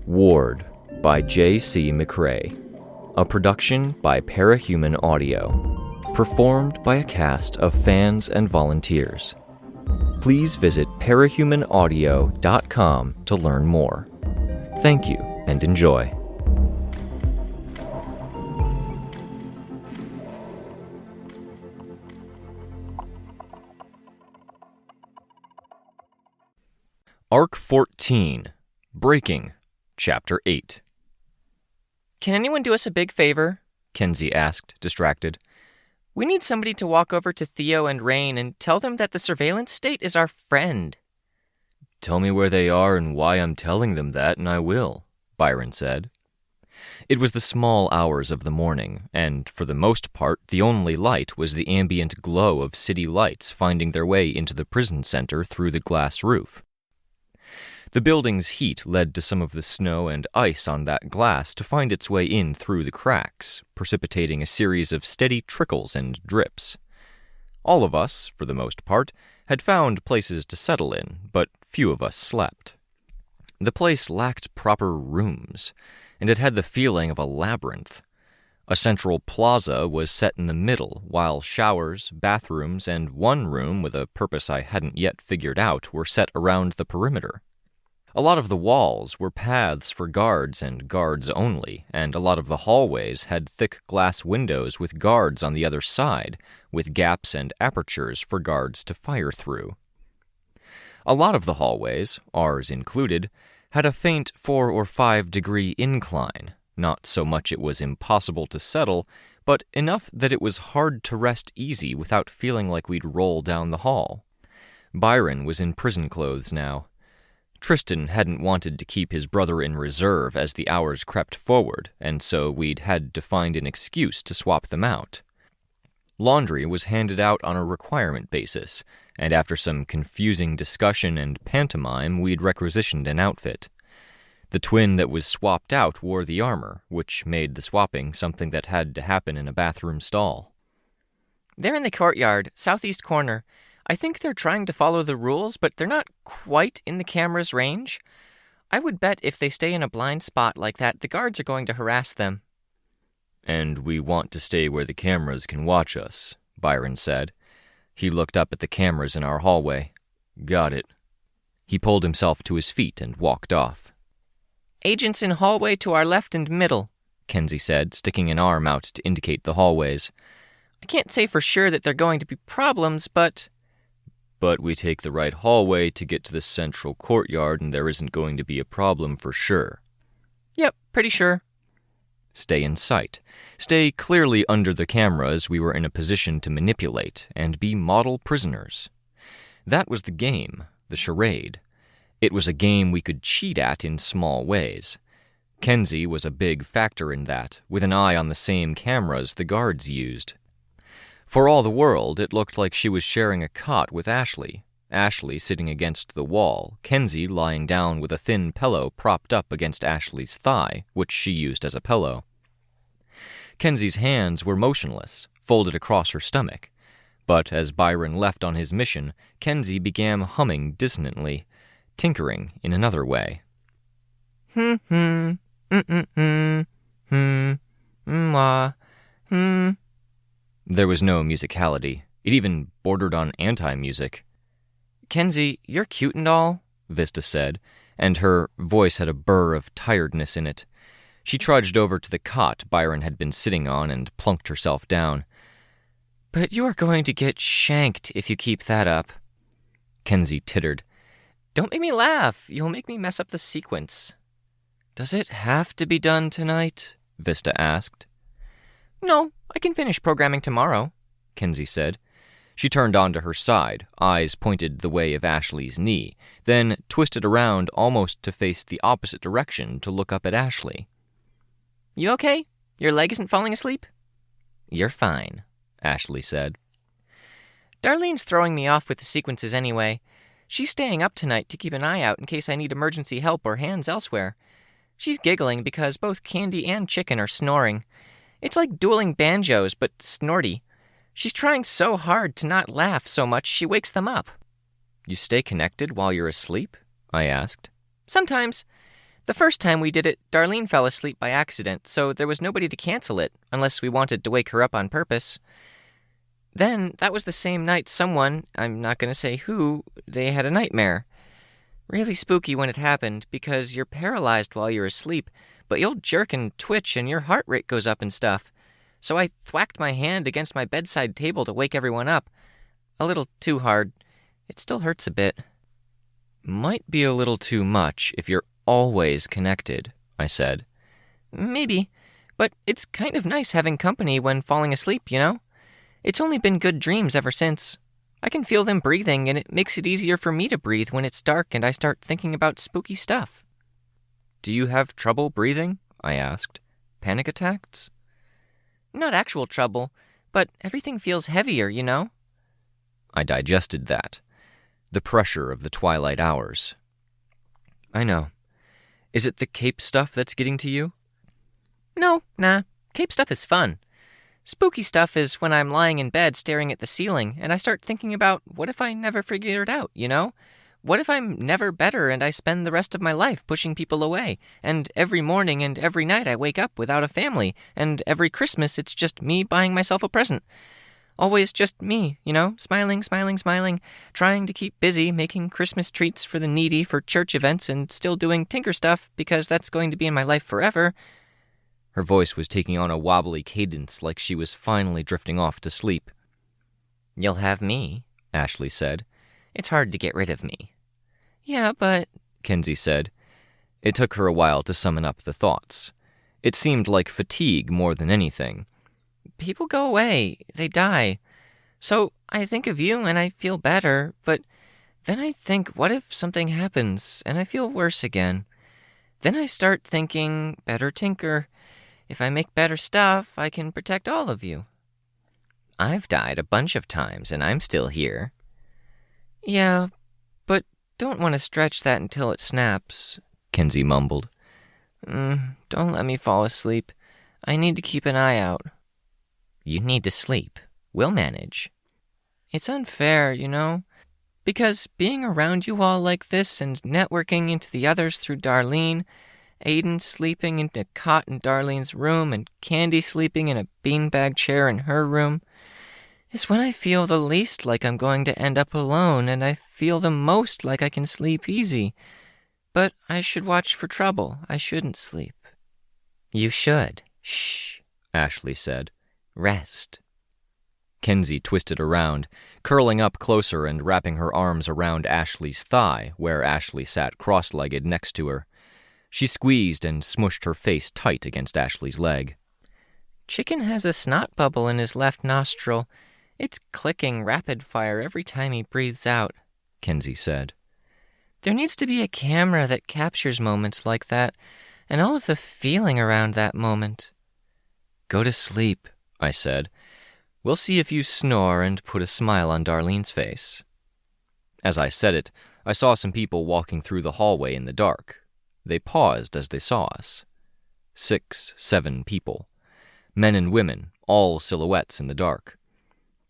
Ward by J.C. McCrae. A production by Parahuman Audio. Performed by a cast of fans and volunteers. Please visit parahumanaudio.com to learn more. Thank you and enjoy. Arc 14, Breaking, Chapter 8. Can anyone do us a big favor? Kenzie asked, distracted. We need somebody to walk over to Theo and Rein and tell them that the surveillance state is our friend. Tell me where they are and why I'm telling them that, and I will, Byron said. It was the small hours of the morning, and for the most part the only light was the ambient glow of city lights finding their way into the prison center through the glass roof. The building's heat led to some of the snow and ice on that glass to find its way in through the cracks, precipitating a series of steady trickles and drips. All of us, for the most part, had found places to settle in, but few of us slept. The place lacked proper rooms, and it had the feeling of a labyrinth. A central plaza was set in the middle, while showers, bathrooms, and one room with a purpose I hadn't yet figured out were set around the perimeter. A lot of the walls were paths for guards and guards only, and a lot of the hallways had thick glass windows with guards on the other side, with gaps and apertures for guards to fire through. A lot of the hallways, ours included, had a faint 4 or 5 degree incline, not so much it was impossible to settle, but enough that it was hard to rest easy without feeling like we'd roll down the hall. Byron was in prison clothes now. Tristan hadn't wanted to keep his brother in reserve as the hours crept forward, and so we'd had to find an excuse to swap them out. Laundry was handed out on a requirement basis, and after some confusing discussion and pantomime, we'd requisitioned an outfit. The twin that was swapped out wore the armor, which made the swapping something that had to happen in a bathroom stall. They're in the courtyard, southeast corner. I think they're trying to follow the rules, but they're not quite in the camera's range. I would bet if they stay in a blind spot like that, the guards are going to harass them. And we want to stay where the cameras can watch us, Byron said. He looked up at the cameras in our hallway. Got it. He pulled himself to his feet and walked off. Agents in hallway to our left and middle, Kenzie said, sticking an arm out to indicate the hallways. I can't say for sure that they're going to be problems, but we take the right hallway to get to the central courtyard and there isn't going to be a problem for sure. Yep, pretty sure. Stay in sight. Stay clearly under the cameras we were in a position to manipulate and be model prisoners. That was the game, the charade. It was a game we could cheat at in small ways. Kenzie was a big factor in that, with an eye on the same cameras the guards used. For all the world, it looked like she was sharing a cot with Ashley. Ashley sitting against the wall, Kenzie lying down with a thin pillow propped up against Ashley's thigh, which she used as a pillow. Kenzie's hands were motionless, folded across her stomach. But as Byron left on his mission, Kenzie began humming dissonantly, tinkering in another way. There was no musicality. It even bordered on anti-music. Kenzie, you're cute and all, Vista said, and her voice had a burr of tiredness in it. She trudged over to the cot Byron had been sitting on and plunked herself down. But you are going to get shanked if you keep that up. Kenzie tittered. Don't make me laugh. You'll make me mess up the sequence. Does it have to be done tonight? Vista asked. No, I can finish programming tomorrow, Kenzie said. She turned onto her side, eyes pointed the way of Ashley's knee, then twisted around almost to face the opposite direction to look up at Ashley. You okay? Your leg isn't falling asleep? You're fine, Ashley said. Darlene's throwing me off with the sequences anyway. She's staying up tonight to keep an eye out in case I need emergency help or hands elsewhere. She's giggling because both Candy and Chicken are snoring. It's like dueling banjos, but snorty. She's trying so hard to not laugh so much she wakes them up. You stay connected while you're asleep? I asked. Sometimes. The first time we did it, Darlene fell asleep by accident, so there was nobody to cancel it, unless we wanted to wake her up on purpose. Then, that was the same night someone, I'm not going to say who, they had a nightmare. Really spooky when it happened, because you're paralyzed while you're asleep, but you'll jerk and twitch and your heart rate goes up and stuff. So I thwacked my hand against my bedside table to wake everyone up. A little too hard. It still hurts a bit. Might be a little too much if you're always connected, I said. Maybe, but it's kind of nice having company when falling asleep, you know? It's only been good dreams ever since. I can feel them breathing, and it makes it easier for me to breathe when it's dark and I start thinking about spooky stuff. Do you have trouble breathing? I asked. Panic attacks? Not actual trouble, but everything feels heavier, you know? I digested that. The pressure of the twilight hours. I know. Is it the cape stuff that's getting to you? No, nah. Cape stuff is fun. Spooky stuff is when I'm lying in bed staring at the ceiling and I start thinking about what if I never figure it out, you know? What if I'm never better and I spend the rest of my life pushing people away, and every morning and every night I wake up without a family, and every Christmas it's just me buying myself a present. Always just me, you know, smiling, smiling, smiling, trying to keep busy making Christmas treats for the needy for church events and still doing tinker stuff because that's going to be in my life forever. Her voice was taking on a wobbly cadence like she was finally drifting off to sleep. You'll have me, Ashley said. It's hard to get rid of me. Yeah, but, Kenzie said. It took her a while to summon up the thoughts. It seemed like fatigue more than anything. People go away. They die. So I think of you and I feel better, but then I think, what if something happens and I feel worse again? Then I start thinking, better tinker. If I make better stuff, I can protect all of you. I've died a bunch of times and I'm still here. Yeah, but don't want to stretch that until it snaps, Kenzie mumbled. Don't let me fall asleep. I need to keep an eye out. You need to sleep. We'll manage. It's unfair, you know, because being around you all like this and networking into the others through Darlene, Aiden sleeping in a cot in Darlene's room and Candy sleeping in a beanbag chair in her room, is when I feel the least like I'm going to end up alone, and I feel the most like I can sleep easy. But I should watch for trouble. I shouldn't sleep. You should. Shh, Ashley said. Rest. Kenzie twisted around, curling up closer and wrapping her arms around Ashley's thigh, where Ashley sat cross-legged next to her. She squeezed and smushed her face tight against Ashley's leg. Chicken has a snot bubble in his left nostril. It's clicking rapid fire every time he breathes out, Kenzie said. There needs to be a camera that captures moments like that, and all of the feeling around that moment. Go to sleep, I said. We'll see if you snore and put a smile on Darlene's face. As I said it, I saw some people walking through the hallway in the dark. They paused as they saw us. 6, 7 people. Men and women, all silhouettes in the dark.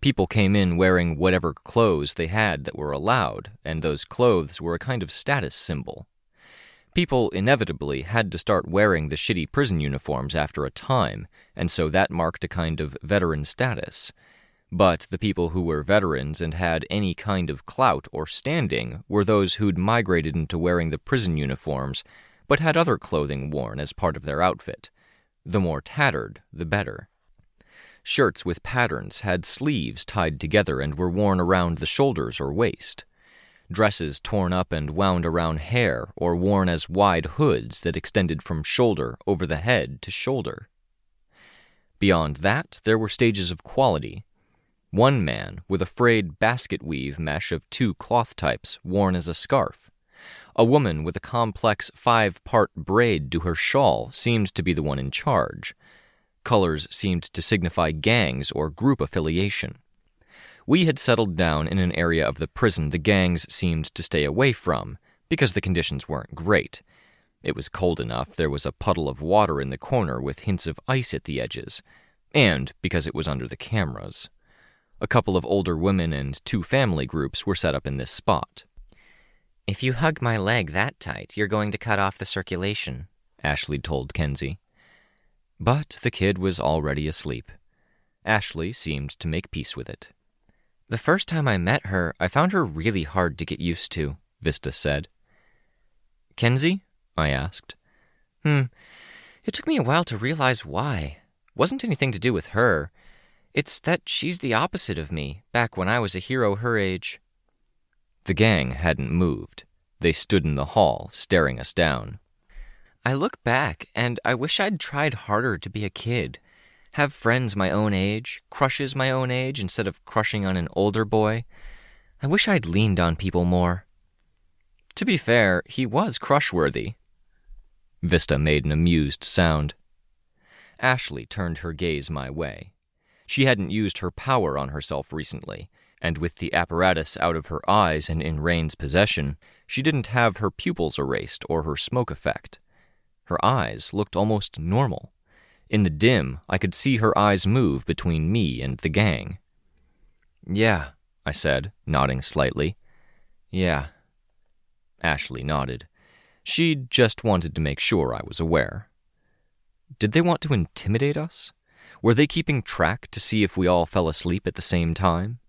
People came in wearing whatever clothes they had that were allowed, and those clothes were a kind of status symbol. People inevitably had to start wearing the shitty prison uniforms after a time, and so that marked a kind of veteran status. But the people who were veterans and had any kind of clout or standing were those who'd migrated into wearing the prison uniforms, but had other clothing worn as part of their outfit. The more tattered, the better. Shirts with patterns had sleeves tied together and were worn around the shoulders or waist. Dresses torn up and wound around hair or worn as wide hoods that extended from shoulder over the head to shoulder. Beyond that, there were stages of quality. One man with a frayed basket weave mesh of 2 cloth types worn as a scarf. A woman with a complex 5-part braid to her shawl seemed to be the one in charge. Colors seemed to signify gangs or group affiliation. We had settled down in an area of the prison the gangs seemed to stay away from, because the conditions weren't great. It was cold enough there was a puddle of water in the corner with hints of ice at the edges, and because it was under the cameras. A couple of older women and 2 family groups were set up in this spot. "If you hug my leg that tight, you're going to cut off the circulation," Ashley told Kenzie. But the kid was already asleep. Ashley seemed to make peace with it. "The first time I met her, I found her really hard to get used to," Vista said. "Kenzie?" I asked. It took me a while to realize why. Wasn't anything to do with her. It's that she's the opposite of me, back when I was a hero her age." The gang hadn't moved. They stood in the hall, staring us down. "I look back, and I wish I'd tried harder to be a kid. Have friends my own age, crushes my own age, instead of crushing on an older boy. I wish I'd leaned on people more." To be fair, he was crush-worthy. Vista made an amused sound. Ashley turned her gaze my way. She hadn't used her power on herself recently, and with the apparatus out of her eyes and in Rein's possession, she didn't have her pupils erased or her smoke effect. Her eyes looked almost normal. In the dim, I could see her eyes move between me and the gang. "Yeah," I said, nodding slightly. "Yeah." Ashley nodded. She just wanted to make sure I was aware. Did they want to intimidate us? Were they keeping track to see if we all fell asleep at the same time?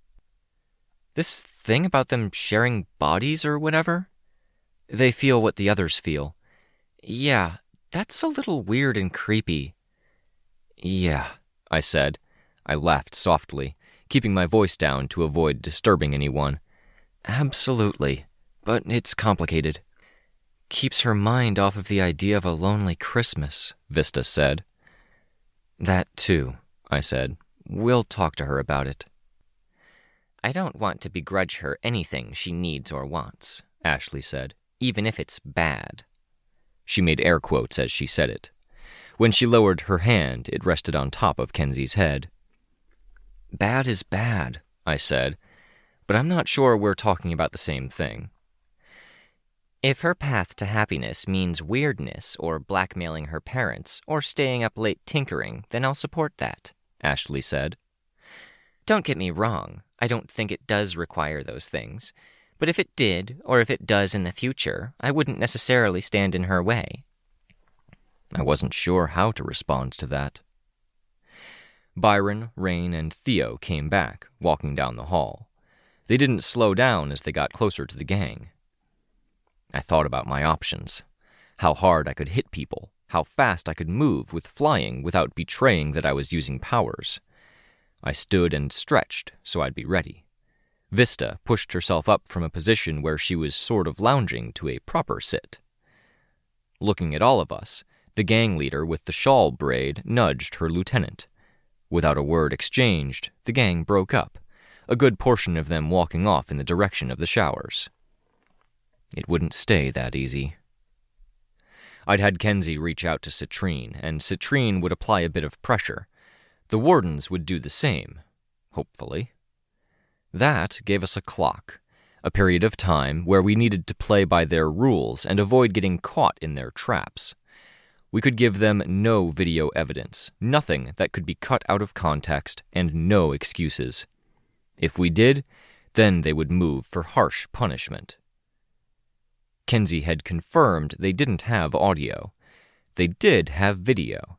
"This thing about them sharing bodies or whatever? They feel what the others feel. Yeah, that's a little weird and creepy." "Yeah," I said. I laughed softly, keeping my voice down to avoid disturbing anyone. "Absolutely, but it's complicated. Keeps her mind off of the idea of a lonely Christmas," Vista said. "That too," I said. "We'll talk to her about it." "I don't want to begrudge her anything she needs or wants," Ashley said, "even if it's bad." She made air quotes as she said it. When she lowered her hand, it rested on top of Kenzie's head. "Bad is bad," I said, but I'm not sure we're talking about the same thing. "If her path to happiness means weirdness or blackmailing her parents or staying up late tinkering, then I'll support that," Ashley said. "Don't get me wrong, I don't think it does require those things, but if it did, or if it does in the future, I wouldn't necessarily stand in her way." I wasn't sure how to respond to that. Byron, Rein, and Theo came back, walking down the hall. They didn't slow down as they got closer to the gang. I thought about my options. How hard I could hit people, how fast I could move with flying without betraying that I was using powers. I stood and stretched so I'd be ready. Vista pushed herself up from a position where she was sort of lounging to a proper sit. Looking at all of us, the gang leader with the shawl braid nudged her lieutenant. Without a word exchanged, the gang broke up, a good portion of them walking off in the direction of the showers. It wouldn't stay that easy. I'd had Kenzie reach out to Citrine, and Citrine would apply a bit of pressure. The wardens would do the same, hopefully. That gave us a clock, a period of time where we needed to play by their rules and avoid getting caught in their traps. We could give them no video evidence, nothing that could be cut out of context, and no excuses. If we did, then they would move for harsh punishment. Kenzie had confirmed they didn't have audio. They did have video.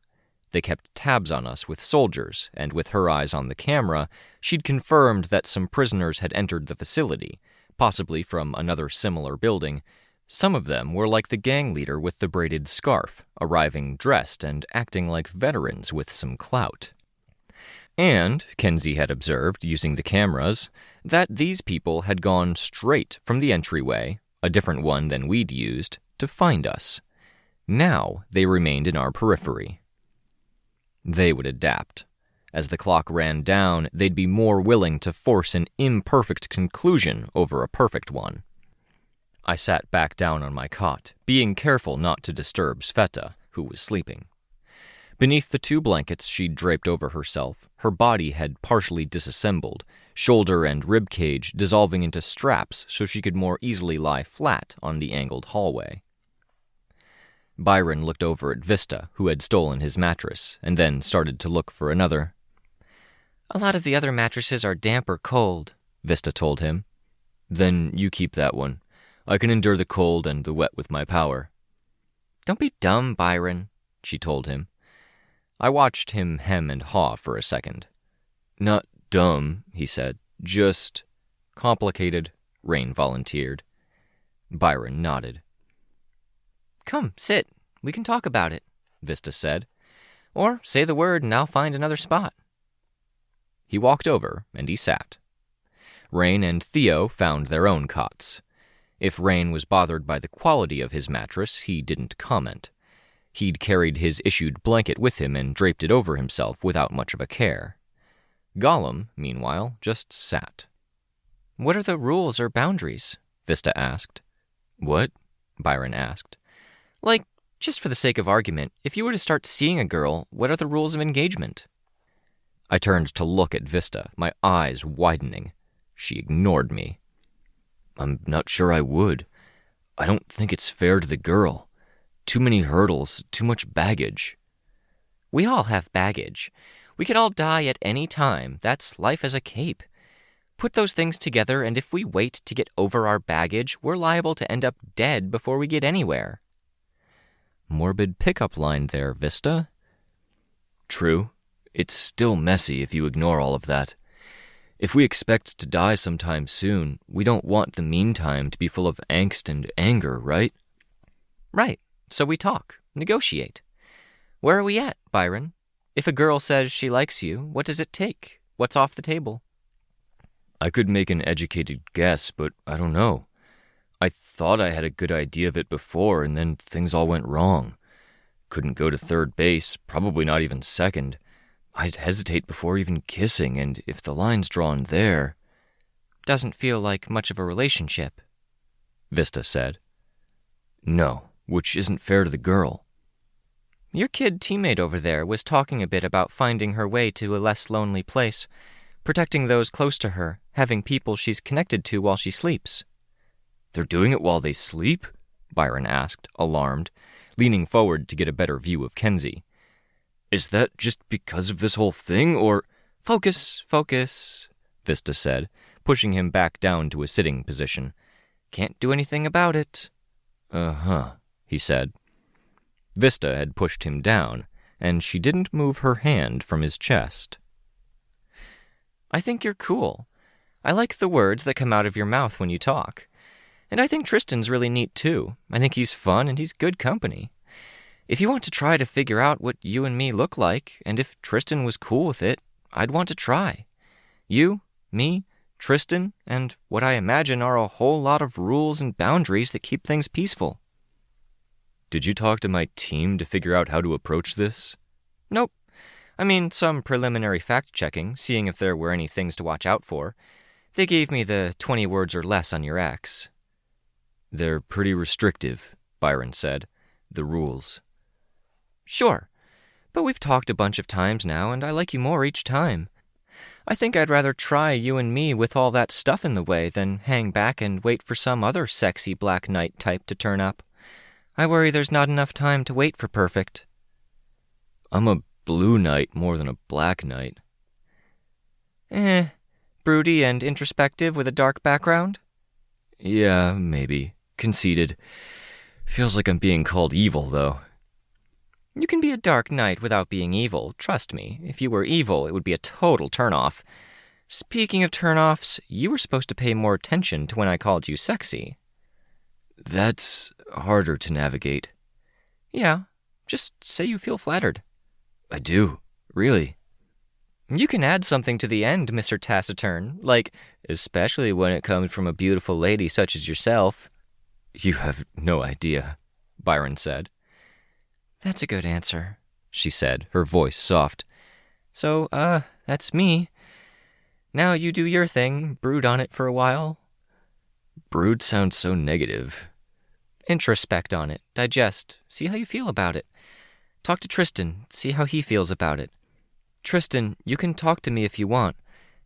They kept tabs on us with soldiers, and with her eyes on the camera, she'd confirmed that some prisoners had entered the facility, possibly from another similar building. Some of them were like the gang leader with the braided scarf, arriving dressed and acting like veterans with some clout. And, Kenzie had observed, using the cameras, that these people had gone straight from the entryway, a different one than we'd used, to find us. Now they remained in our periphery. They would adapt. As the clock ran down, they'd be more willing to force an imperfect conclusion over a perfect one. I sat back down on my cot, being careful not to disturb Sveta, who was sleeping. Beneath the 2 blankets she'd draped over herself, her body had partially disassembled, shoulder and rib cage dissolving into straps so she could more easily lie flat on the angled hallway. Byron looked over at Vista, who had stolen his mattress, and then started to look for another. A lot of the other mattresses are damp or cold, Vista told him. Then you keep that one. I can endure the cold and the wet with my power. Don't be dumb, Byron, she told him. I watched him hem and haw for a second. Not dumb, he said. Just complicated, Rein volunteered. Byron nodded. Come, sit. We can talk about it, Vista said. Or say the word and I'll find another spot. He walked over and he sat. Rein and Theo found their own cots. If Rein was bothered by the quality of his mattress, he didn't comment. He'd carried his issued blanket with him and draped it over himself without much of a care. Gollum, meanwhile, just sat. What are the rules or boundaries? Vista asked. What? Byron asked. Like, just for the sake of argument, if you were to start seeing a girl, what are the rules of engagement? I turned to look at Vista, my eyes widening. She ignored me. I'm not sure I would. I don't think it's fair to the girl. Too many hurdles, too much baggage. We all have baggage. We could all die at any time. That's life as a cape. Put those things together, and if we wait to get over our baggage, we're liable to end up dead before we get anywhere. Morbid pickup line there, Vista. True. It's still messy if you ignore all of that. If we expect to die sometime soon, we don't want the meantime to be full of angst and anger, right? Right. So we talk, negotiate. Where are we at, Byron? If a girl says she likes you, what does it take? What's off the table? I could make an educated guess, but I don't know. I thought I had a good idea of it before, and then things all went wrong. Couldn't go to third base, probably not even second. I'd hesitate before even kissing, and if the line's drawn there... Doesn't feel like much of a relationship, Vista said. No, which isn't fair to the girl. Your kid teammate over there was talking a bit about finding her way to a less lonely place, protecting those close to her, having people she's connected to while she sleeps. They're doing it while they sleep? Byron asked, alarmed, leaning forward to get a better view of Kenzie. Is that just because of this whole thing, or... Focus, Vista said, pushing him back down to a sitting position. Can't do anything about it. Uh-huh, he said. Vista had pushed him down, and she didn't move her hand from his chest. I think you're cool. I like the words that come out of your mouth when you talk. And I think Tristan's really neat, too. I think he's fun and he's good company. If you want to try to figure out what you and me look like, and if Tristan was cool with it, I'd want to try. You, me, Tristan, and what I imagine are a whole lot of rules and boundaries that keep things peaceful. Did you talk to my team to figure out how to approach this? Nope. I mean, some preliminary fact-checking, seeing if there were any things to watch out for. They gave me the 20 words or less on your ex. They're pretty restrictive, Byron said. The rules. Sure, but we've talked a bunch of times now, and I like you more each time. I think I'd rather try you and me with all that stuff in the way than hang back and wait for some other sexy Black Knight type to turn up. I worry there's not enough time to wait for perfect. I'm a blue knight more than a black knight. Broody and introspective with a dark background? Yeah, maybe. Conceited. Feels like I'm being called evil, though. You can be a dark knight without being evil, trust me. If you were evil, it would be a total turnoff. Speaking of turnoffs, you were supposed to pay more attention to when I called you sexy. That's harder to navigate. Yeah, just say you feel flattered. I do, really. You can add something to the end, Mr. Taciturn, like, especially when it comes from a beautiful lady such as yourself. You have no idea, Byron said. That's a good answer, she said, her voice soft. So, that's me. Now you do your thing, brood on it for a while. Brood sounds so negative. Introspect on it, digest, see how you feel about it. Talk to Tristan, see how he feels about it. Tristan, you can talk to me if you want.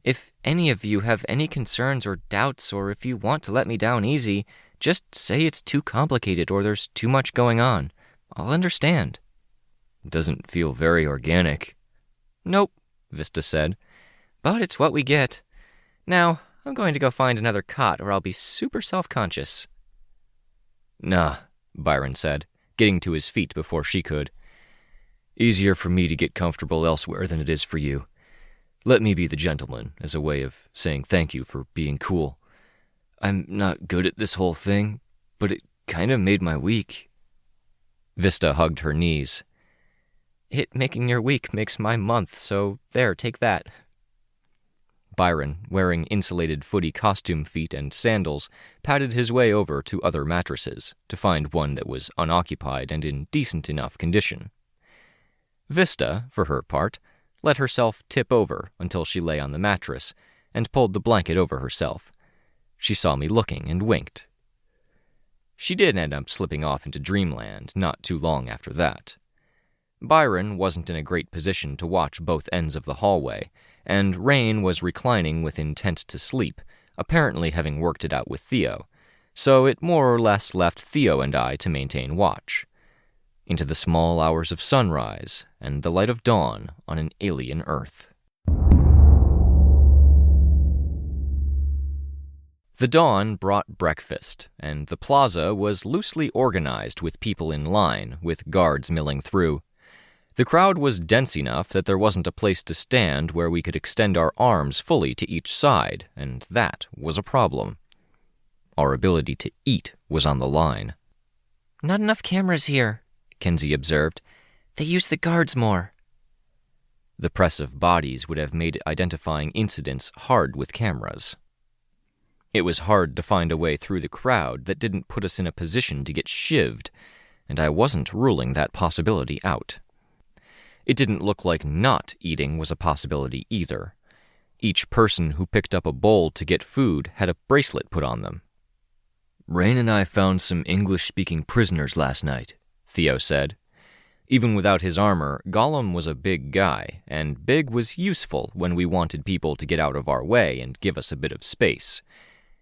If any of you have any concerns or doubts, or if you want to let me down easy, just say it's too complicated or there's too much going on. I'll understand. It doesn't feel very organic. Nope, Vista said. But it's what we get. Now, I'm going to go find another cot or I'll be super self-conscious. Nah, Byron said, getting to his feet before she could. Easier for me to get comfortable elsewhere than it is for you. Let me be the gentleman, as a way of saying thank you for being cool. I'm not good at this whole thing, but it kind of made my week. Vista hugged her knees. It making your week makes my month, so there, take that. Byron, wearing insulated footy costume feet and sandals, padded his way over to other mattresses to find one that was unoccupied and in decent enough condition. Vista, for her part, let herself tip over until she lay on the mattress and pulled the blanket over herself. She saw me looking and winked. She did end up slipping off into dreamland not too long after that. Byron wasn't in a great position to watch both ends of the hallway, and Rein was reclining with intent to sleep, apparently having worked it out with Theo, so it more or less left Theo and I to maintain watch. Into the small hours of sunrise and the light of dawn on an alien Earth. The dawn brought breakfast, and the plaza was loosely organized with people in line, with guards milling through. The crowd was dense enough that there wasn't a place to stand where we could extend our arms fully to each side, and that was a problem. Our ability to eat was on the line. Not enough cameras here, Kenzie observed. They use the guards more. The press of bodies would have made identifying incidents hard with cameras. It was hard to find a way through the crowd that didn't put us in a position to get shivved, and I wasn't ruling that possibility out. It didn't look like not eating was a possibility either. Each person who picked up a bowl to get food had a bracelet put on them. Rein and I found some English-speaking prisoners last night, Theo said. Even without his armor, Gollum was a big guy, and big was useful when we wanted people to get out of our way and give us a bit of space.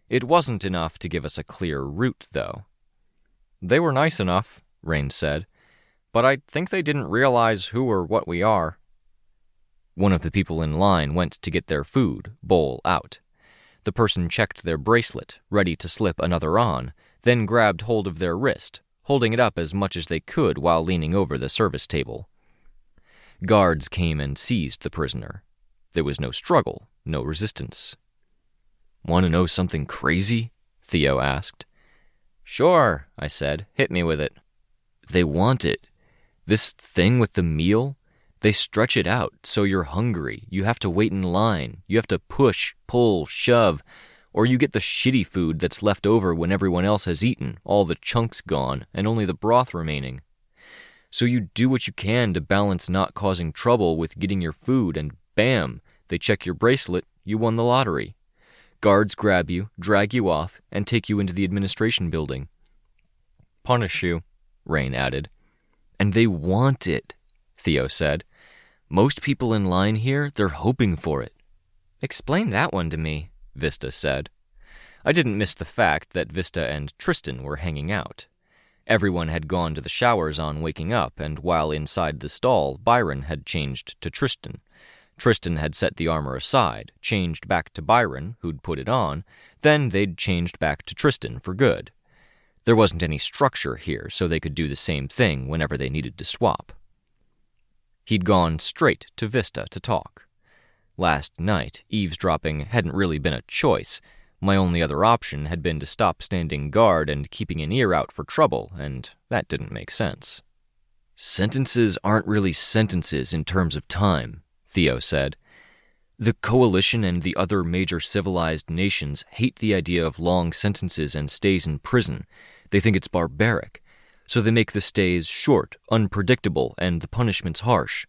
It wasn't enough to give us a clear route, though. They were nice enough, Rein said, but I think they didn't realize who or what we are. One of the people in line went to get their food, bowl out. The person checked their bracelet, ready to slip another on, then grabbed hold of their wrist, holding it up as much as they could while leaning over the service table. Guards came and seized the prisoner. There was no struggle, no resistance. Want to know something crazy? Theo asked. Sure, I said. Hit me with it. They want it. This thing with the meal, they stretch it out so you're hungry. You have to wait in line. You have to push, pull, shove, or you get the shitty food that's left over when everyone else has eaten, all the chunks gone, and only the broth remaining. So you do what you can to balance not causing trouble with getting your food, and bam, they check your bracelet, you won the lottery. Guards grab you, drag you off, and take you into the administration building. Punish you, Rein added. And they want it, Theo said. Most people in line here, they're hoping for it. Explain that one to me, Vista said. I didn't miss the fact that Vista and Tristan were hanging out. Everyone had gone to the showers on waking up, and while inside the stall, Byron had changed to Tristan. Tristan had set the armor aside, changed back to Byron, who'd put it on, then they'd changed back to Tristan for good. There wasn't any structure here, so they could do the same thing whenever they needed to swap. He'd gone straight to Vista to talk. Last night, eavesdropping hadn't really been a choice. My only other option had been to stop standing guard and keeping an ear out for trouble, and that didn't make sense. Sentences aren't really sentences in terms of time, Theo said. The Coalition and the other major civilized nations hate the idea of long sentences and stays in prison. They think it's barbaric, so they make the stays short, unpredictable, and the punishments harsh.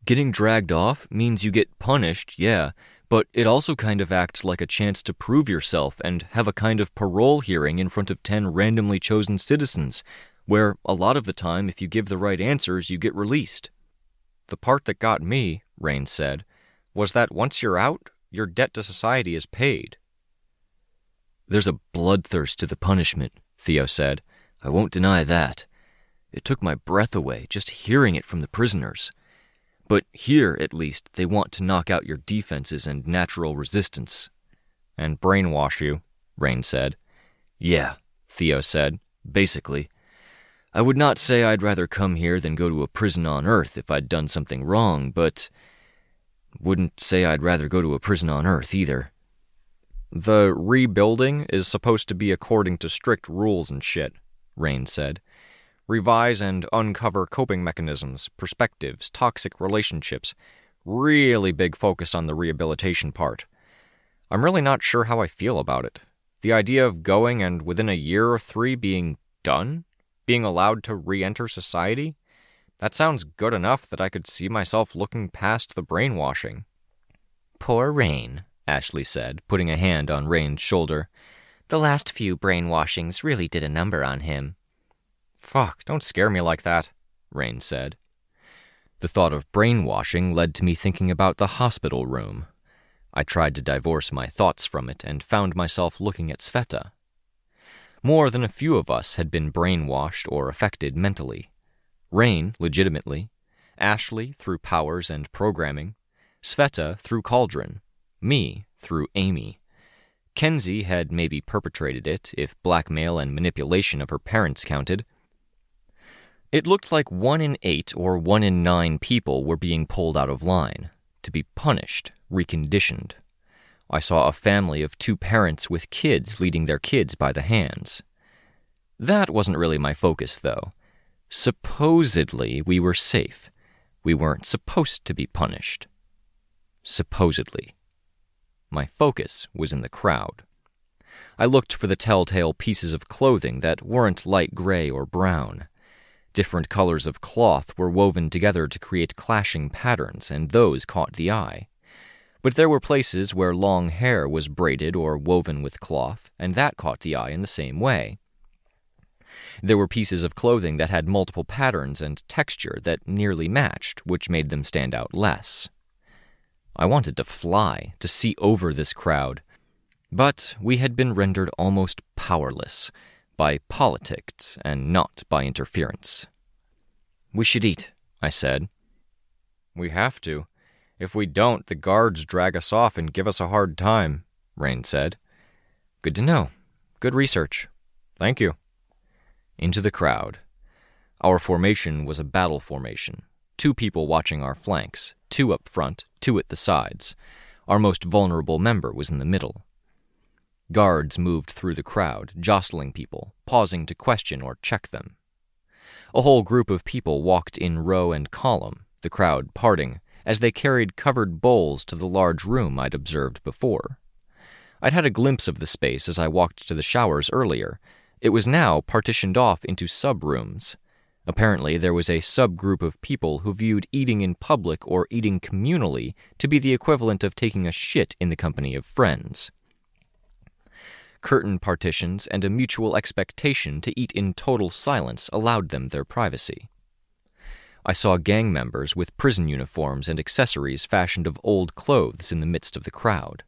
Getting dragged off means you get punished, yeah, but it also kind of acts like a chance to prove yourself and have a kind of parole hearing in front of 10 randomly chosen citizens, where a lot of the time, if you give the right answers, you get released. The part that got me, Rein said, was that once you're out, your debt to society is paid. There's a bloodthirst to the punishment, Theo said. I won't deny that. It took my breath away just hearing it from the prisoners. But here, at least, they want to knock out your defenses and natural resistance. And brainwash you, Rein said. Yeah, Theo said, basically. I would not say I'd rather come here than go to a prison on Earth if I'd done something wrong, but wouldn't say I'd rather go to a prison on Earth either. The rebuilding is supposed to be according to strict rules and shit, Rein said. Revise and uncover coping mechanisms, perspectives, toxic relationships. Really big focus on the rehabilitation part. I'm really not sure how I feel about it. The idea of going and within a year or 3 being done? Being allowed to re-enter society? That sounds good enough that I could see myself looking past the brainwashing. Poor Rein, Ashley said, putting a hand on Rein's shoulder. The last few brainwashings really did a number on him. Fuck, don't scare me like that, Rein said. The thought of brainwashing led to me thinking about the hospital room. I tried to divorce my thoughts from it and found myself looking at Sveta. More than a few of us had been brainwashed or affected mentally. Rein, legitimately. Ashley, through powers and programming. Sveta, through Cauldron. Me, through Amy. Kenzie had maybe perpetrated it, if blackmail and manipulation of her parents counted. It looked like 1 in 8 or 1 in 9 people were being pulled out of line, to be punished, reconditioned. I saw a family of 2 parents with kids leading their kids by the hands. That wasn't really my focus, though. Supposedly, we were safe. We weren't supposed to be punished. Supposedly. My focus was in the crowd. I looked for the telltale pieces of clothing that weren't light gray or brown. Different colors of cloth were woven together to create clashing patterns, and those caught the eye. But there were places where long hair was braided or woven with cloth, and that caught the eye in the same way. There were pieces of clothing that had multiple patterns and texture that nearly matched, which made them stand out less. I wanted to fly, to see over this crowd, but we had been rendered almost powerless by politics and not by interference. We should eat, I said. We have to. If we don't, the guards drag us off and give us a hard time, Rein said. Good to know. Good research. Thank you. Into the crowd. Our formation was a battle formation. 2 people watching our flanks, 2 up front, 2 at the sides. Our most vulnerable member was in the middle. Guards moved through the crowd, jostling people, pausing to question or check them. A whole group of people walked in row and column, the crowd parting, as they carried covered bowls to the large room I'd observed before. I'd had a glimpse of the space as I walked to the showers earlier. It was now partitioned off into sub-rooms. Apparently, there was a subgroup of people who viewed eating in public or eating communally to be the equivalent of taking a shit in the company of friends. Curtain partitions and a mutual expectation to eat in total silence allowed them their privacy. I saw gang members with prison uniforms and accessories fashioned of old clothes in the midst of the crowd.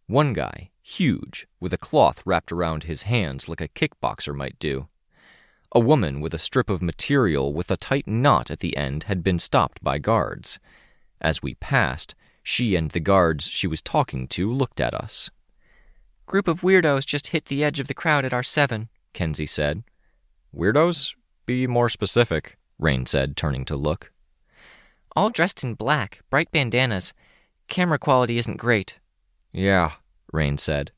One guy, huge, with a cloth wrapped around his hands like a kickboxer might do. A woman with a strip of material with a tight knot at the end had been stopped by guards. As we passed, she and the guards she was talking to looked at us. Group of weirdos just hit the edge of the crowd at our 7, Kenzie said. Weirdos? Be more specific, Rein said, turning to look. All dressed in black, bright bandanas. Camera quality isn't great. Yeah, Rein said.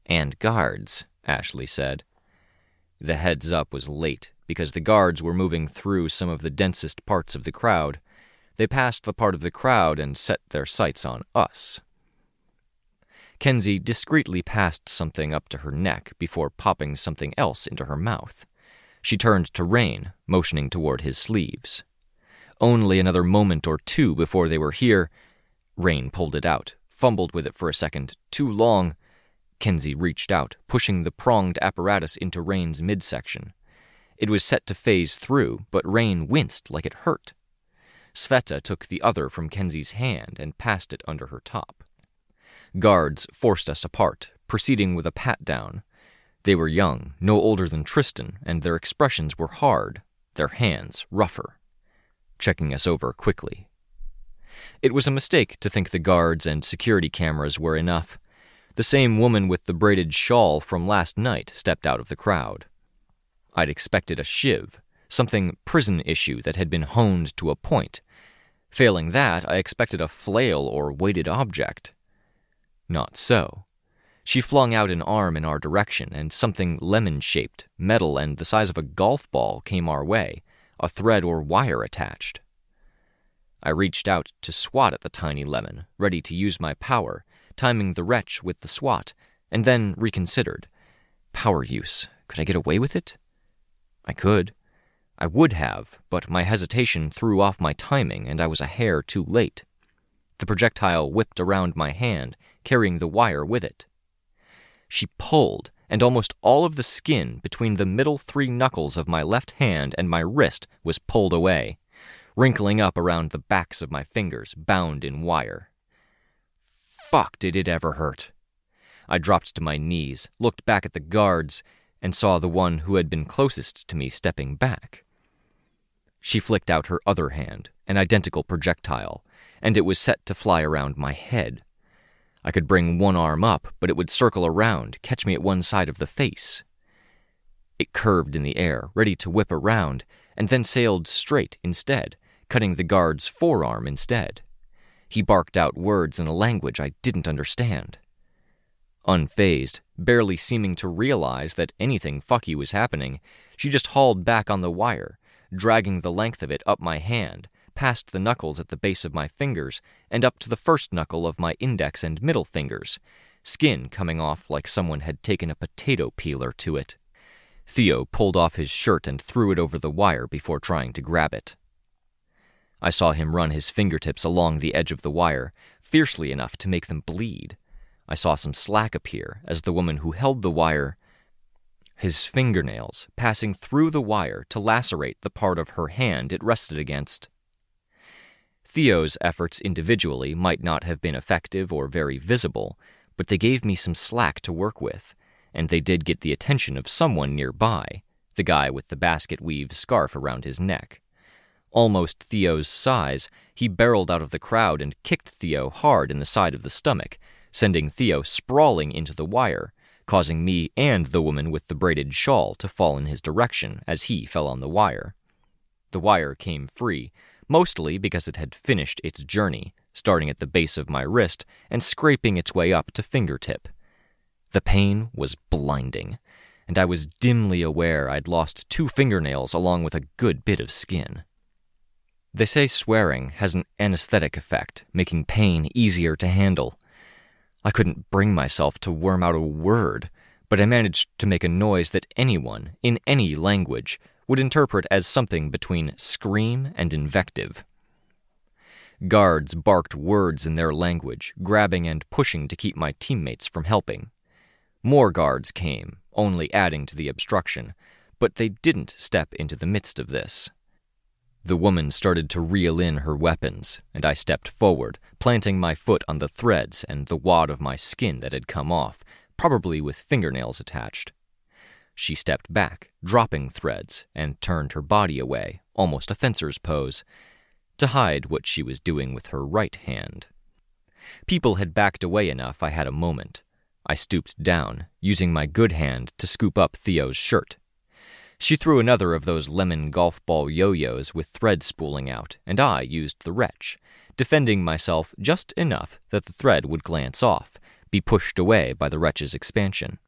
And guards, Ashley said. The heads up was late, because the guards were moving through some of the densest parts of the crowd. They passed the part of the crowd and set their sights on us. Kenzie discreetly passed something up to her neck before popping something else into her mouth. She turned to Rein, motioning toward his sleeves. Only another moment or 2 before they were here. Rein pulled it out, fumbled with it for a second, too long. Kenzie reached out, pushing the pronged apparatus into Rein's midsection. It was set to phase through, but Rein winced like it hurt. Sveta took the other from Kenzie's hand and passed it under her top. Guards forced us apart, proceeding with a pat-down. They were young, no older than Tristan, and their expressions were hard. their hands rougher, checking us over quickly. It was a mistake to think the guards and security cameras were enough. The same woman with the braided shawl from last night stepped out of the crowd. I'd expected a shiv, something prison issue that had been honed to a point. Failing that, I expected a flail or weighted object. Not so. She flung out an arm in our direction, and something lemon-shaped, metal and the size of a golf ball came our way, a thread or wire attached. I reached out to swat at the tiny lemon, ready to use my power, timing the wretch with the swat, and then reconsidered. Power use. Could I get away with it? I could. I would have, but my hesitation threw off my timing, and I was a hair too late. The projectile whipped around my hand, carrying the wire with it. She pulled, and almost all of the skin between the middle 3 knuckles of my left hand and my wrist was pulled away, wrinkling up around the backs of my fingers, bound in wire. Fuck, did it ever hurt. I dropped to my knees, looked back at the guards, and saw the one who had been closest to me stepping back. She flicked out her other hand, an identical projectile, and it was set to fly around my head. I could bring one arm up, but it would circle around, catch me at one side of the face. It curved in the air, ready to whip around, and then sailed straight instead, cutting the guard's forearm instead. He barked out words in a language I didn't understand. Unfazed, barely seeming to realize that anything fucky was happening, she just hauled back on the wire, dragging the length of it up my hand, past the knuckles at the base of my fingers, and up to the first knuckle of my index and middle fingers, skin coming off like someone had taken a potato peeler to it. Theo pulled off his shirt and threw it over the wire before trying to grab it. I saw him run his fingertips along the edge of the wire, fiercely enough to make them bleed. I saw some slack appear as the woman who held the wire, his fingernails passing through the wire to lacerate the part of her hand it rested against. Theo's efforts individually might not have been effective or very visible, but they gave me some slack to work with, and they did get the attention of someone nearby, the guy with the basket-weave scarf around his neck. Almost Theo's size, he barreled out of the crowd and kicked Theo hard in the side of the stomach, sending Theo sprawling into the wire, causing me and the woman with the braided shawl to fall in his direction as he fell on the wire. The wire came free, mostly because it had finished its journey, starting at the base of my wrist and scraping its way up to fingertip. The pain was blinding, and I was dimly aware I'd lost 2 fingernails along with a good bit of skin. They say swearing has an anesthetic effect, making pain easier to handle. I couldn't bring myself to worm out a word, but I managed to make a noise that anyone, in any language, would interpret as something between scream and invective. Guards barked words in their language, grabbing and pushing to keep my teammates from helping. More guards came, only adding to the obstruction, but they didn't step into the midst of this. The woman started to reel in her weapons, and I stepped forward, planting my foot on the threads and the wad of my skin that had come off, probably with fingernails attached. She stepped back, dropping threads, and turned her body away, almost a fencer's pose, to hide what she was doing with her right hand. People had backed away enough I had a moment. I stooped down, using my good hand to scoop up Theo's shirt. She threw another of those lemon golf ball yo-yos with thread spooling out, and I used the wretch, defending myself just enough that the thread would glance off, be pushed away by the wretch's expansion.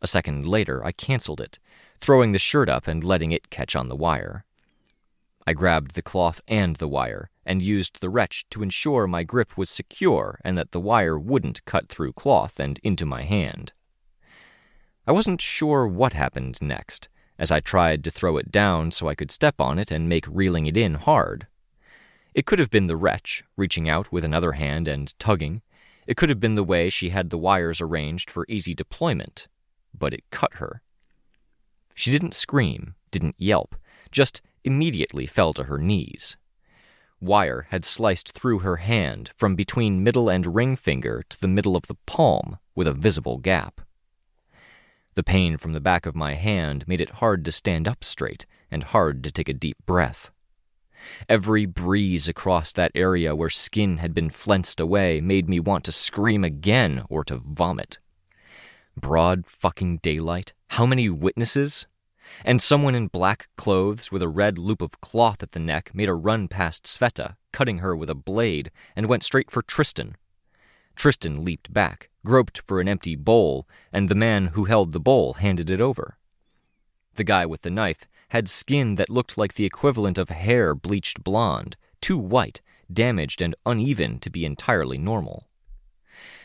A second later, I canceled it, throwing the shirt up and letting it catch on the wire. I grabbed the cloth and the wire, and used the wretch to ensure my grip was secure and that the wire wouldn't cut through cloth and into my hand. I wasn't sure what happened next, as I tried to throw it down so I could step on it and make reeling it in hard. It could have been the wretch, reaching out with another hand and tugging. It could have been the way she had the wires arranged for easy deployment, but it cut her. She didn't scream, didn't yelp, just immediately fell to her knees. Wire had sliced through her hand from between middle and ring finger to the middle of the palm with a visible gap. The pain from the back of my hand made it hard to stand up straight, and hard to take a deep breath. Every breeze across that area where skin had been flensed away made me want to scream again or to vomit. Broad fucking daylight? How many witnesses? And someone in black clothes with a red loop of cloth at the neck made a run past Sveta, cutting her with a blade, and went straight for Tristan. Tristan leaped back, groped for an empty bowl, and the man who held the bowl handed it over. The guy with the knife had skin that looked like the equivalent of hair bleached blonde, too white, damaged, and uneven to be entirely normal.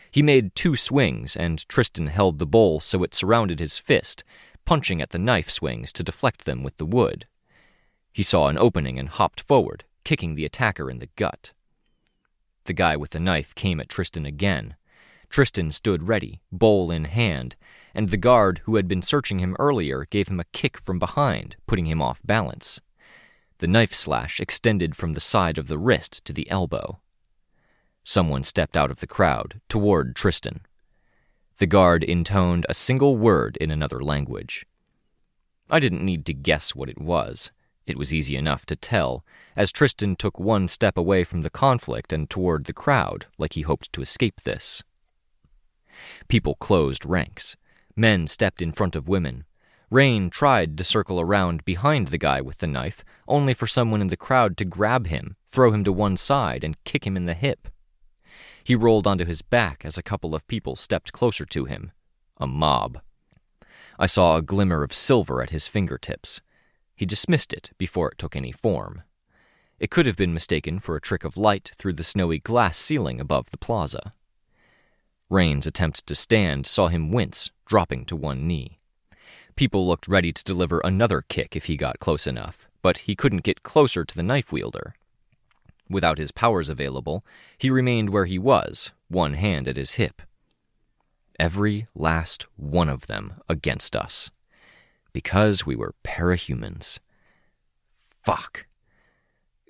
He made 2 swings, and Tristan held the bowl so it surrounded his fist, punching at the knife swings to deflect them with the wood. He saw an opening and hopped forward, kicking the attacker in the gut. The guy with the knife came at Tristan again. Tristan stood ready, bowl in hand, and the guard who had been searching him earlier gave him a kick from behind, putting him off balance. The knife slash extended from the side of the wrist to the elbow. Someone stepped out of the crowd, toward Tristan. The guard intoned a single word in another language. I didn't need to guess what it was. It was easy enough to tell, as Tristan took 1 step away from the conflict and toward the crowd, like he hoped to escape this. People closed ranks. Men stepped in front of women. Rein tried to circle around behind the guy with the knife, only for someone in the crowd to grab him, throw him to one side, and kick him in the hip. He rolled onto his back as a couple of people stepped closer to him. A mob. I saw a glimmer of silver at his fingertips. He dismissed it before it took any form. It could have been mistaken for a trick of light through the snowy glass ceiling above the plaza. Rein's attempt to stand saw him wince, dropping to 1 knee. People looked ready to deliver another kick if he got close enough, but he couldn't get closer to the knife wielder. Without his powers available, he remained where he was, 1 hand at his hip. Every last one of them against us. Because we were parahumans. Fuck.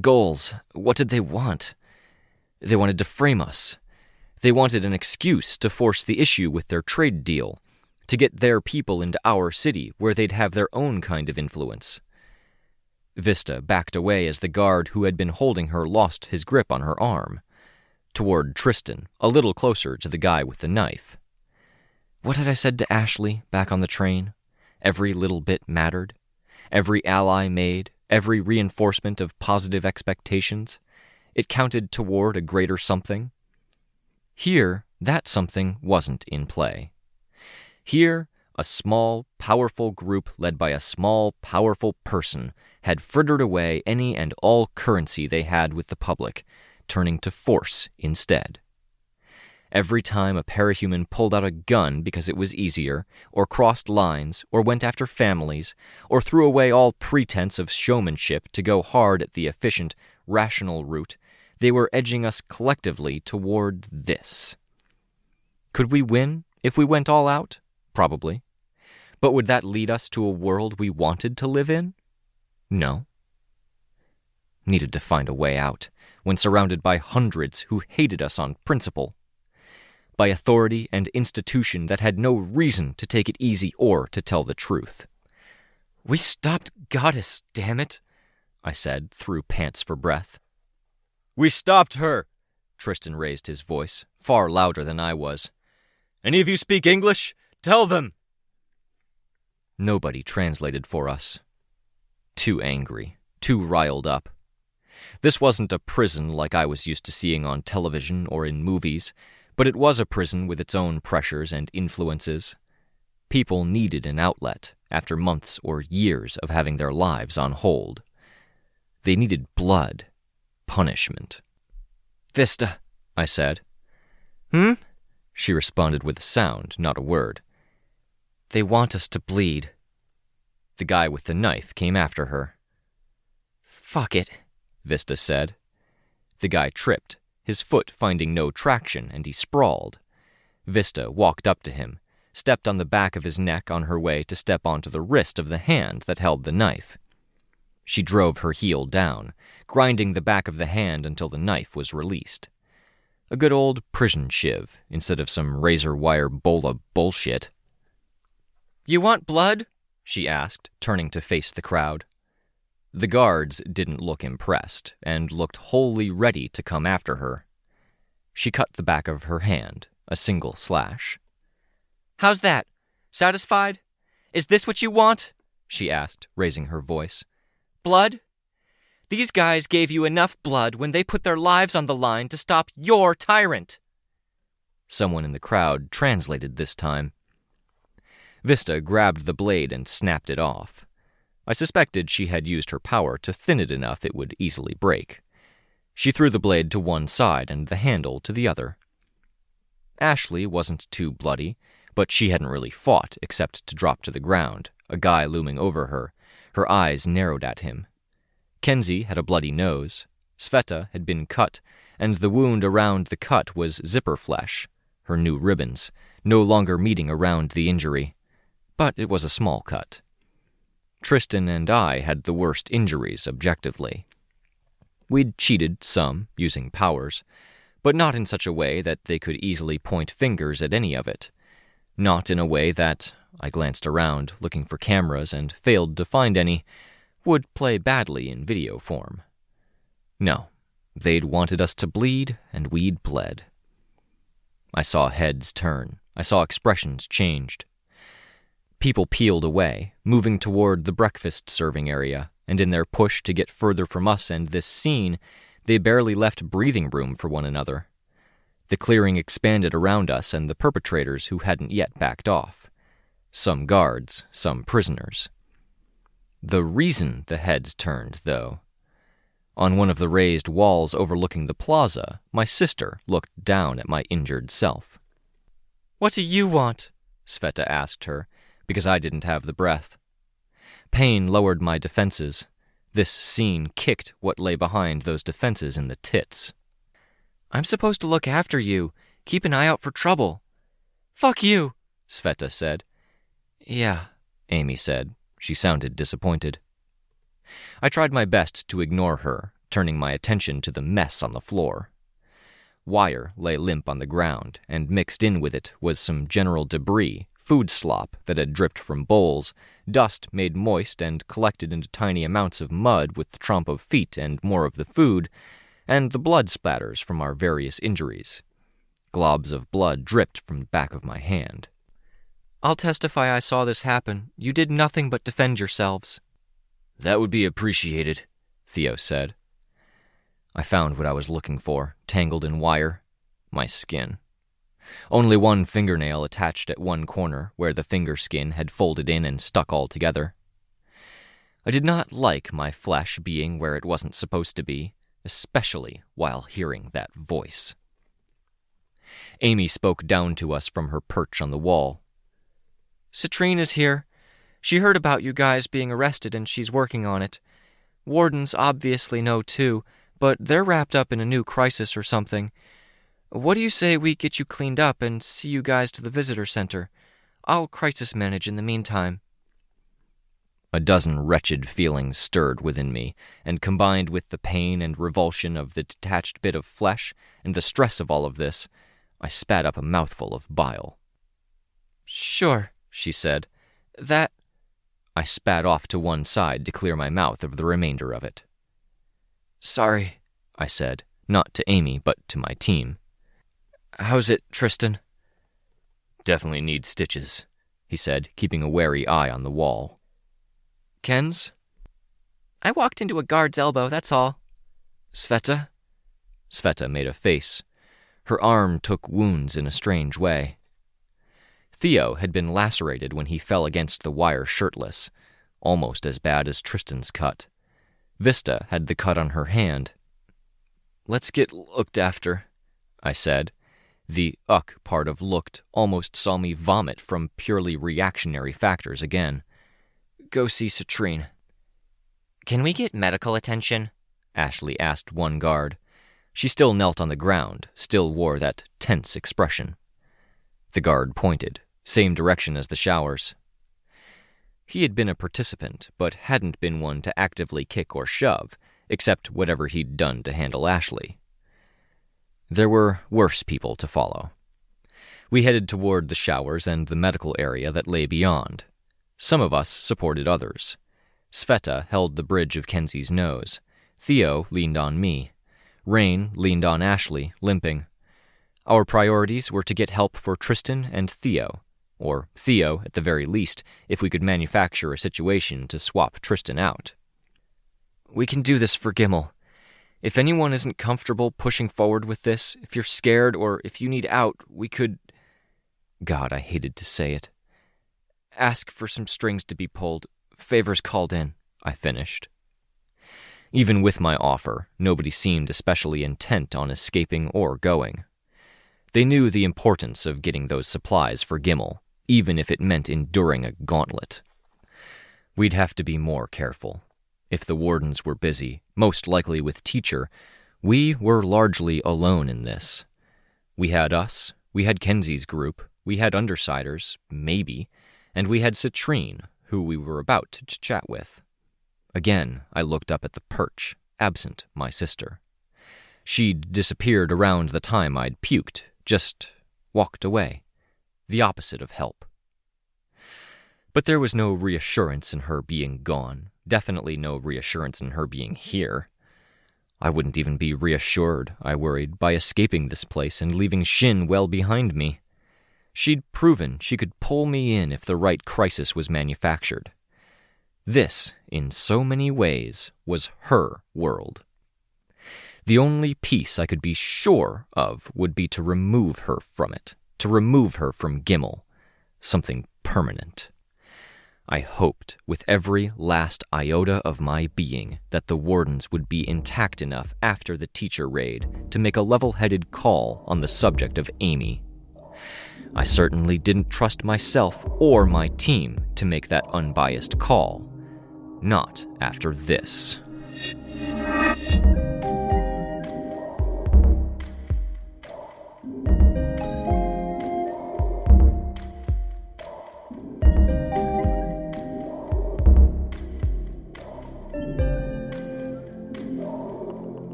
Goals. What did they want? They wanted to frame us. They wanted an excuse to force the issue with their trade deal, to get their people into our city where they'd have their own kind of influence. Vista backed away as the guard who had been holding her lost his grip on her arm. Toward Tristan, a little closer to the guy with the knife. What had I said to Ashley back on the train? Every little bit mattered. Every ally made, every reinforcement of positive expectations. It counted toward a greater something. Here, that something wasn't in play. Here, a small, powerful group led by a small, powerful person had frittered away any and all currency they had with the public, turning to force instead. Every time a parahuman pulled out a gun because it was easier, or crossed lines, or went after families, or threw away all pretense of showmanship to go hard at the efficient, rational route, they were edging us collectively toward this. Could we win if we went all out? Probably. But would that lead us to a world we wanted to live in? No. Needed to find a way out, when surrounded by hundreds who hated us on principle. By authority and institution that had no reason to take it easy or to tell the truth. We stopped Goddess, damn it, I said through pants for breath. We stopped her, Tristan raised his voice, far louder than I was. Any of you speak English? Tell them! Nobody translated for us. Too angry, too riled up. This wasn't a prison like I was used to seeing on television or in movies, but it was a prison with its own pressures and influences. People needed an outlet after months or years of having their lives on hold. They needed blood, punishment. Vista, I said. She responded with a sound, not a word. They want us to bleed. The guy with the knife came after her. Fuck it, Vista said. The guy tripped, his foot finding no traction, and he sprawled. Vista walked up to him, stepped on the back of his neck on her way to step onto the wrist of the hand that held the knife. She drove her heel down, grinding the back of the hand until the knife was released. A good old prison shiv, instead of some razor wire bola bullshit. You want blood? She asked, turning to face the crowd. The guards didn't look impressed and looked wholly ready to come after her. She cut the back of her hand, a single slash. "How's that? Satisfied? Is this what you want?" she asked, raising her voice. "Blood? These guys gave you enough blood when they put their lives on the line to stop your tyrant." Someone in the crowd translated this time. Vista grabbed the blade and snapped it off. I suspected she had used her power to thin it enough it would easily break. She threw the blade to one side and the handle to the other. Ashley wasn't too bloody, but she hadn't really fought except to drop to the ground, a guy looming over her, her eyes narrowed at him. Kenzie had a bloody nose. Sveta had been cut, and the wound around the cut was zipper flesh, her new ribbons, no longer meeting around the injury. But it was a small cut. Tristan and I had the worst injuries, objectively. We'd cheated some, using powers, but not in such a way that they could easily point fingers at any of it. Not in a way that, I glanced around, looking for cameras and failed to find any, would play badly in video form. No, they'd wanted us to bleed, and we'd bled. I saw heads turn. I saw expressions changed. People peeled away, moving toward the breakfast serving area, and in their push to get further from us and this scene, they barely left breathing room for one another. The clearing expanded around us and the perpetrators who hadn't yet backed off. Some guards, some prisoners. The reason the heads turned, though. On one of the raised walls overlooking the plaza, my sister looked down at my injured self. "What do you want?" Sveta asked her, because I didn't have the breath. Pain lowered my defenses. This scene kicked what lay behind those defenses in the tits. "I'm supposed to look after you, keep an eye out for trouble." "Fuck you," Sveta said. "Yeah," Amy said. She sounded disappointed. I tried my best to ignore her, turning my attention to the mess on the floor. Wire lay limp on the ground, and mixed in with it was some general debris, food slop that had dripped from bowls, dust made moist and collected into tiny amounts of mud with the tromp of feet and more of the food, and the blood splatters from our various injuries. Globs of blood dripped from the back of my hand. "I'll testify I saw this happen. You did nothing but defend yourselves." "That would be appreciated," Theo said. I found what I was looking for, tangled in wire. My skin. Only one fingernail attached at one corner, where the finger skin had folded in and stuck all together. I did not like my flesh being where it wasn't supposed to be, especially while hearing that voice. Amy spoke down to us from her perch on the wall. "Citrine is here. She heard about you guys being arrested and she's working on it. Wardens obviously know too, but they're wrapped up in a new crisis or something. What do you say we get you cleaned up and see you guys to the visitor center? I'll crisis manage in the meantime." A dozen wretched feelings stirred within me, and combined with the pain and revulsion of the detached bit of flesh and the stress of all of this, I spat up a mouthful of bile. "Sure," she said. "That—" I spat off to one side to clear my mouth of the remainder of it. "Sorry," I said, not to Amy, but to my team. "How's it, Tristan?" "Definitely needs stitches," he said, keeping a wary eye on the wall. "Ken's?" "I walked into a guard's elbow, that's all." "Sveta?" Sveta made a face. Her arm took wounds in a strange way. Theo had been lacerated when he fell against the wire shirtless, almost as bad as Tristan's cut. Vista had the cut on her hand. "Let's get looked after," I said. The part of looked almost saw me vomit from purely reactionary factors again. "Go see Citrine." "Can we get medical attention?" Ashley asked one guard. She still knelt on the ground, still wore that tense expression. The guard pointed, same direction as the showers. He had been a participant, but hadn't been one to actively kick or shove, except whatever he'd done to handle Ashley. There were worse people to follow. We headed toward the showers and the medical area that lay beyond. Some of us supported others. Sveta held the bridge of Kenzie's nose. Theo leaned on me. Rein leaned on Ashley, limping. Our priorities were to get help for Tristan and Theo, or Theo at the very least, if we could manufacture a situation to swap Tristan out. We can do this for Gimel. If anyone isn't comfortable pushing forward with this, if you're scared or if you need out, we could... God, I hated to say it. Ask for some strings to be pulled. Favors called in, I finished. Even with my offer, nobody seemed especially intent on escaping or going. They knew the importance of getting those supplies for Gimel, even if it meant enduring a gauntlet. We'd have to be more careful. If the wardens were busy, most likely with Teacher, we were largely alone in this. We had us, we had Kenzie's group, we had Undersiders, maybe, and we had Citrine, who we were about to chat with. Again, I looked up at the perch, absent my sister. She'd disappeared around the time I'd puked, just walked away. The opposite of help. But there was no reassurance in her being gone. Definitely no reassurance in her being here. I wouldn't even be reassured, I worried, by escaping this place and leaving Shin well behind me. She'd proven she could pull me in if the right crisis was manufactured. This, in so many ways, was her world. The only piece I could be sure of would be to remove her from it, to remove her from Gimel, something permanent. I hoped, with every last iota of my being, that the wardens would be intact enough after the Teacher raid to make a level-headed call on the subject of Amy. I certainly didn't trust myself or my team to make that unbiased call. Not after this.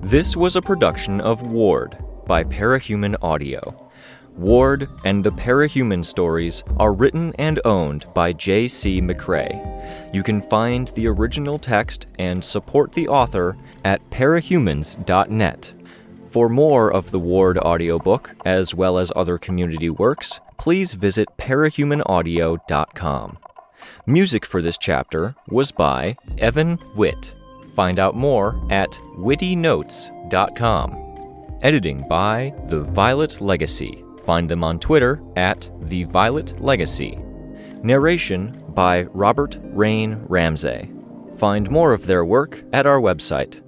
This was a production of Ward by Parahuman Audio. Ward and the Parahuman stories are written and owned by J.C. McCrae. You can find the original text and support the author at parahumans.net. For more of the Ward audiobook, as well as other community works, please visit parahumanaudio.com. Music for this chapter was by Evan Witt. Find out more at wittynotes.com. Editing by The Violet Legacy. Find them on Twitter at The Violet Legacy. Narration by Robert Rein Ramsay. Find more of their work at our website.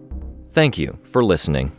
Thank you for listening.